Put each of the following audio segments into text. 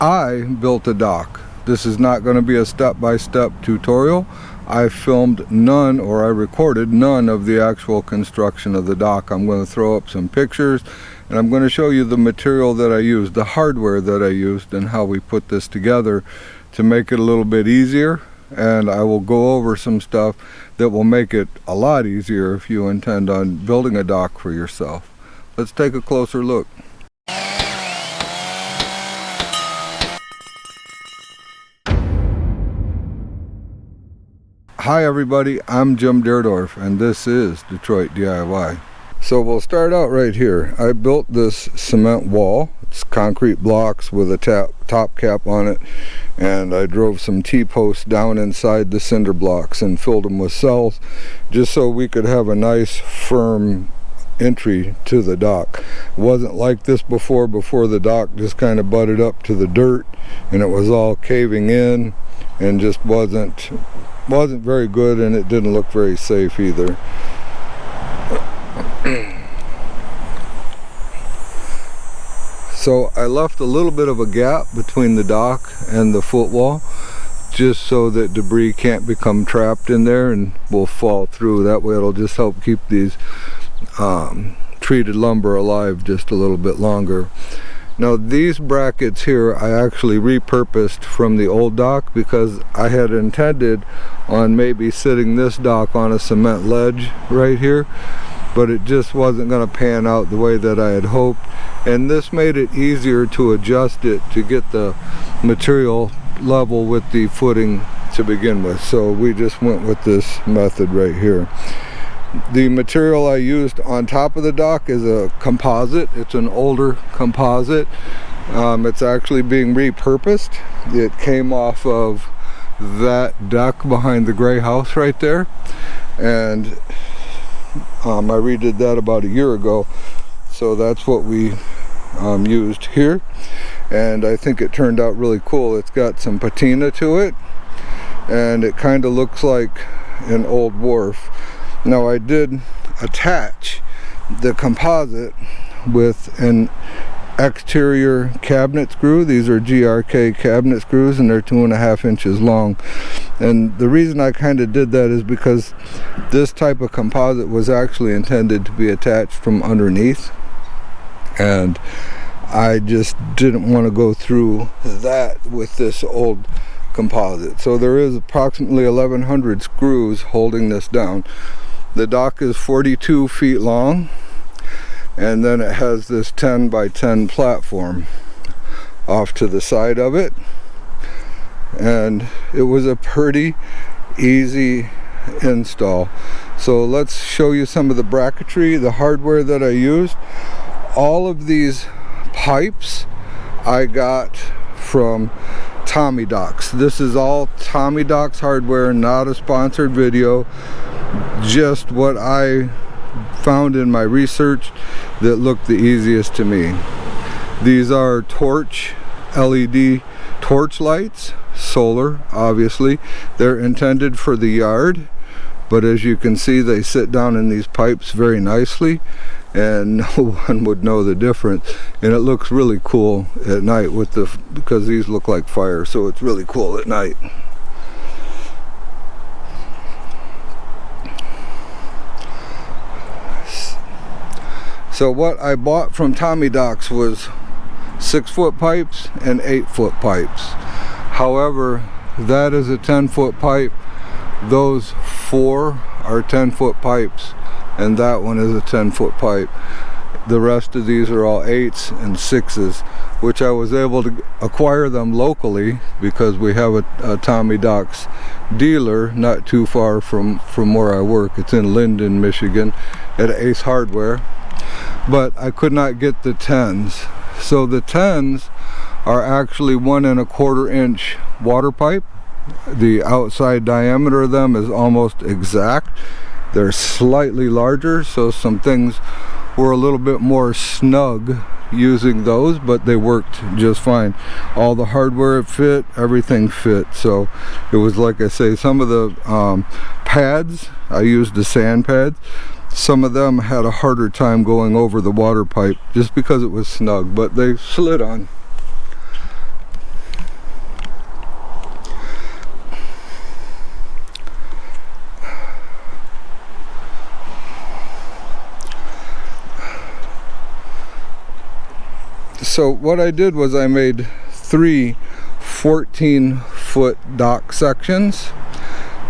I built a dock. This is not going to be a step-by-step tutorial. I filmed none, or I recorded none of the actual construction of the dock. I'm going to throw up some pictures and I'm going to show you the material that I used, the hardware that I used, and how we put this together to make it a little bit easier. And I will go over some stuff that will make it a lot easier if you intend on building a dock for yourself. Let's take a closer look. Hi everybody, I'm Jim Deerdorf and this is Detroit DIY. So we'll start out right here. I built this cement wall. It's concrete blocks with a top cap on it, and I drove some T-posts down inside the cinder blocks and filled them with cells just so we could have a nice firm entry to the dock. It wasn't like this before the dock just kind of butted up to the dirt and it was all caving in and just wasn't very good, and it didn't look very safe either. So I left a little bit of a gap between the dock and the footwall just so that debris can't become trapped in there and will fall through. That way it'll just help keep these treated lumber alive just a little bit longer. Now these brackets here I actually repurposed from the old dock because I had intended on maybe sitting this dock on a cement ledge right here, but it just wasn't going to pan out the way that I had hoped, and this made it easier to adjust it to get the material level with the footing to begin with. So we just went with this method right here. The material I used on top of the dock is a composite. It's an older composite. It's actually being repurposed. It came off of that deck behind the gray house right there, and I redid that about a year ago, so that's what we used here, and I think it turned out really cool. It's got some patina to it and it kind of looks like an old wharf. Now I did attach the composite with an exterior cabinet screw. These are GRK cabinet screws and they're 2.5 inches long, and the reason I kind of did that is because this type of composite was actually intended to be attached from underneath, and I just didn't want to go through that with this old composite. So there is approximately 1,100 screws holding this down. The dock is 42 feet long, and then it has this 10 by 10 platform off to the side of it, and it was a pretty easy install. So let's show you some of the bracketry, the hardware that I used. All of these pipes I got from Tommy Docks. This is all Tommy Docks hardware, not a sponsored video, just what I found in my research that looked the easiest to me. These are torch LED torch lights, solar obviously. They're intended for the yard, but as you can see they sit down in these pipes very nicely and no one would know the difference, and it looks really cool at night with because these look like fire, so it's really cool at night. So what I bought from Tommy Docks was 6-foot pipes and 8-foot pipes. However, that is a 10-foot pipe. Those 4 are 10-foot pipes, and that one is a 10-foot pipe. The rest of these are all 8s and 6s, which I was able to acquire them locally because we have a Tommy Docks dealer not too far from where I work. It's in Linden, Michigan at Ace Hardware. But I could not get the 10s. So the 10s are actually 1 1/4 inch water pipe. The outside diameter of them is almost exact. They're slightly larger, so some things were a little bit more snug using those, but they worked just fine. All the hardware fit, everything fit. So it was, like I say, some of the pads, I used the sand pads. Some of them had a harder time going over the water pipe just because it was snug, but they slid on. So what I did was I made 3 14-foot dock sections,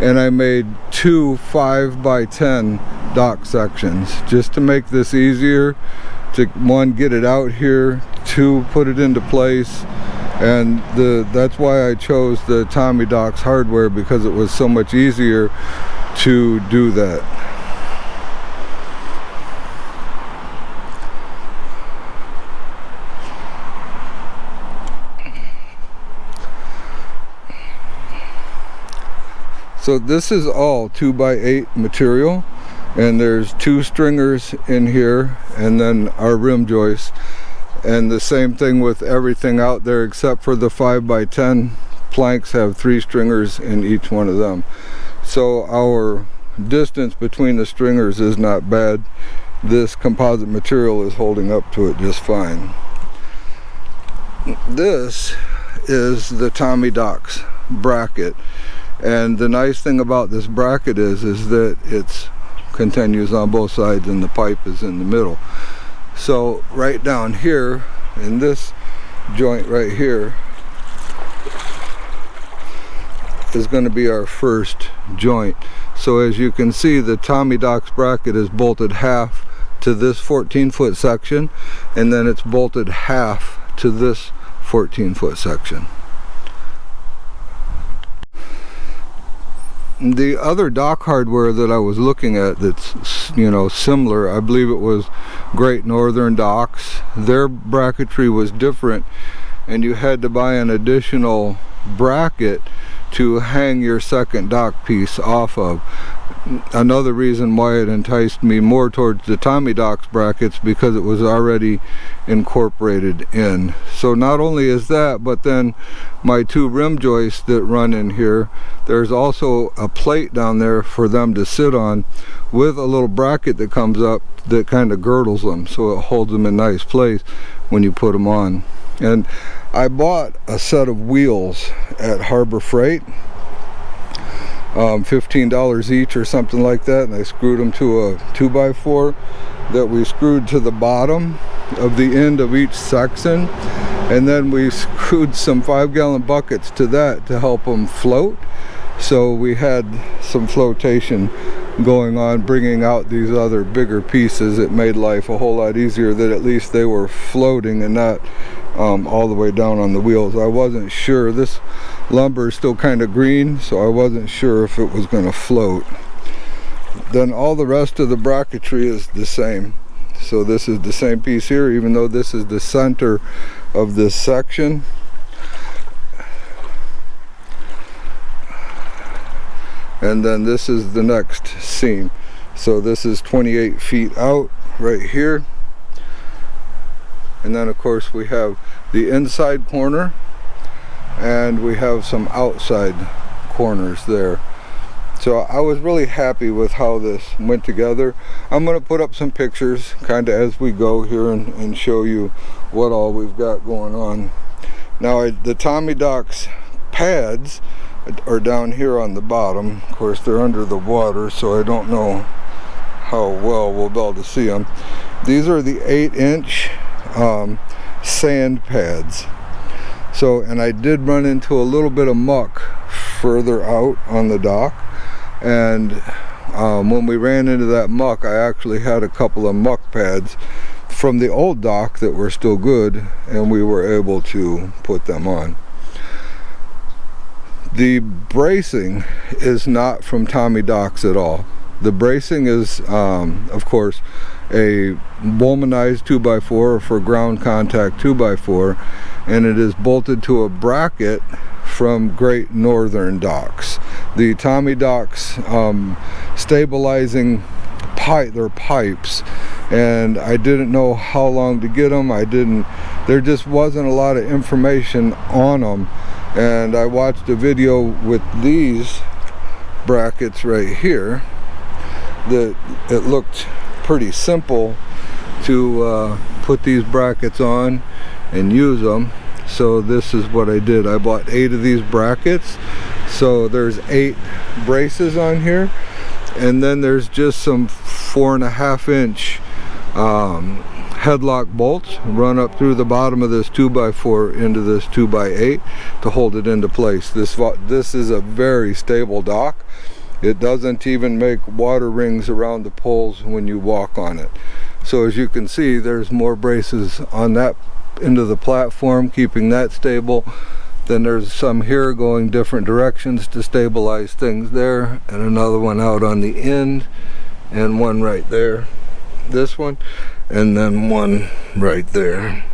and I made 2 5x10 dock sections just to make this easier to, 1, get it out here, 2, put it into place. And that's why I chose the Tommy Docks hardware, because it was so much easier to do that. So this is all 2x8 material, and there's 2 stringers in here and then our rim joist. And the same thing with everything out there except for the 5x10 planks have 3 stringers in each one of them. So our distance between the stringers is not bad. This composite material is holding up to it just fine. This is the Tommy Docks bracket. And the nice thing about this bracket is that it continues on both sides and the pipe is in the middle. So right down here in this joint right here is going to be our first joint. So as you can see, the Tommy Docks bracket is bolted half to this 14-foot section, and then it's bolted half to this 14-foot section. The other dock hardware that I was looking at that's, you know, similar, I believe it was Great Northern Docks. Their bracketry was different, and you had to buy an additional bracket to hang your second dock piece off of. Another reason why it enticed me more towards the Tommy Docks brackets, because it was already incorporated in. So not only is that, but then my 2 rim joists that run in here, there's also a plate down there for them to sit on with a little bracket that comes up that kind of girdles them, so it holds them in nice place when you put them on. And I bought a set of wheels at Harbor Freight, $15 each or something like that, and I screwed them to a 2x4 that we screwed to the bottom of the end of each section, and then we screwed some 5-gallon buckets to that to help them float. So we had some flotation going on, bringing out these other bigger pieces. It made life a whole lot easier that at least they were floating and not all the way down on the wheels. I wasn't sure. This lumber is still kind of green, so I wasn't sure if it was going to float. Then all the rest of the bracketry is the same. So this is the same piece here, even though this is the center of this section. And then this is the next seam. So this is 28 feet out right here. And then of course we have the inside corner, and we have some outside corners there. So I was really happy with how this went together. I'm going to put up some pictures kind of as we go here and show you what all we've got going on. Now the Tommy Docks pads are down here on the bottom. Of course they're under the water, so I don't know how well we'll be able to see them. These are the 8-inch sand pads. So, and I did run into a little bit of muck further out on the dock, and when we ran into that muck, I actually had a couple of muck pads from the old dock that were still good, and we were able to put them on. The bracing is not from Tommy Docks at all. The bracing is, of course, a Womanized 2x4 for ground contact 2x4, and it is bolted to a bracket from Great Northern Docks. The Tommy Docks stabilizing their pipes, and I didn't know how long to get them. There just wasn't a lot of information on them, and I watched a video with these brackets right here that it looked pretty simple to put these brackets on and use them. So this is what I did. I bought 8 of these brackets, so there's 8 braces on here, and then there's just some 4.5-inch headlock bolts run up through the bottom of this 2x4 into this 2x8 to hold it into place. This is a very stable dock. It doesn't even make water rings around the poles when you walk on it. So as you can see, there's more braces on that end of the platform keeping that stable. Then there's some here going different directions to stabilize things there, and another one out on the end, and one right there, this one, and then one right there.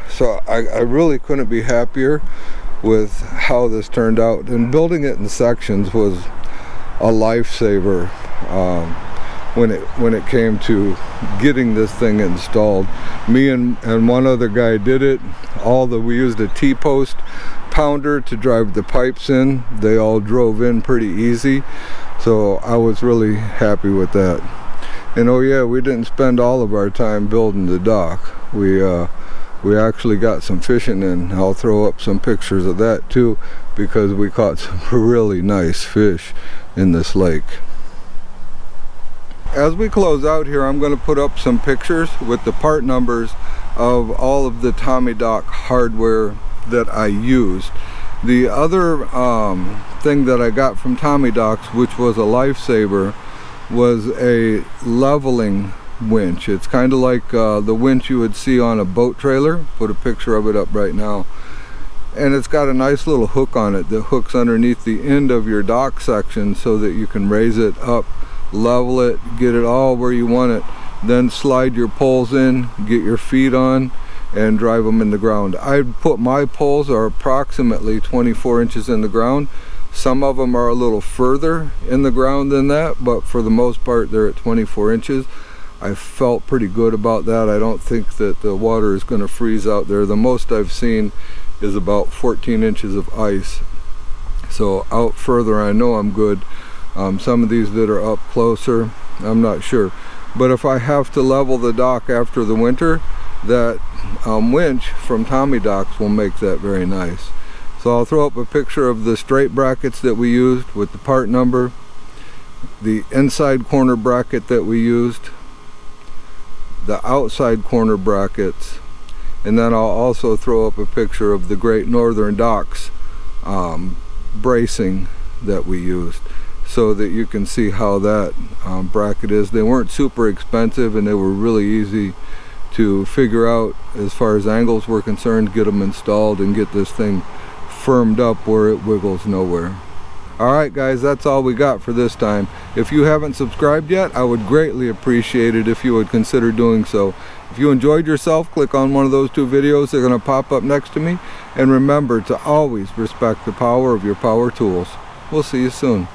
So I really couldn't be happier with how this turned out, and building it in sections was a lifesaver when it came to getting this thing installed. Me and one other guy did it. We used a T-post pounder to drive the pipes in. They all drove in pretty easy, so I was really happy with that. And oh yeah, we didn't spend all of our time building the dock. We actually got some fishing in. I'll throw up some pictures of that too, because we caught some really nice fish in this lake. As we close out here, I'm going to put up some pictures with the part numbers of all of the Tommy Dock hardware that I used. The other thing that I got from Tommy Docks, which was a lifesaver, was a leveling winch. It's kind of like the winch you would see on a boat trailer. Put a picture of it up right now. And it's got a nice little hook on it that hooks underneath the end of your dock section so that you can raise it up, level it, get it all where you want it, then slide your poles in, get your feet on, and drive them in the ground. I'd put my poles are approximately 24 inches in the ground. Some of them are a little further in the ground than that, but for the most part they're at 24 inches. I felt pretty good about that. I don't think that the water is going to freeze out there. The most I've seen is about 14 inches of ice. So out further I know I'm good. Some of these that are up closer, I'm not sure. But if I have to level the dock after the winter, that winch from Tommy Docks will make that very nice. So I'll throw up a picture of the straight brackets that we used with the part number, the inside corner bracket that we used, the outside corner brackets, and then I'll also throw up a picture of the Great Northern Docks bracing that we used, so that you can see how that bracket is. They weren't super expensive, and they were really easy to figure out as far as angles were concerned, get them installed and get this thing firmed up where it wiggles nowhere. Alright guys, that's all we got for this time. If you haven't subscribed yet, I would greatly appreciate it if you would consider doing so. If you enjoyed yourself, click on one of those two videos. They're going to pop up next to me. And remember to always respect the power of your power tools. We'll see you soon.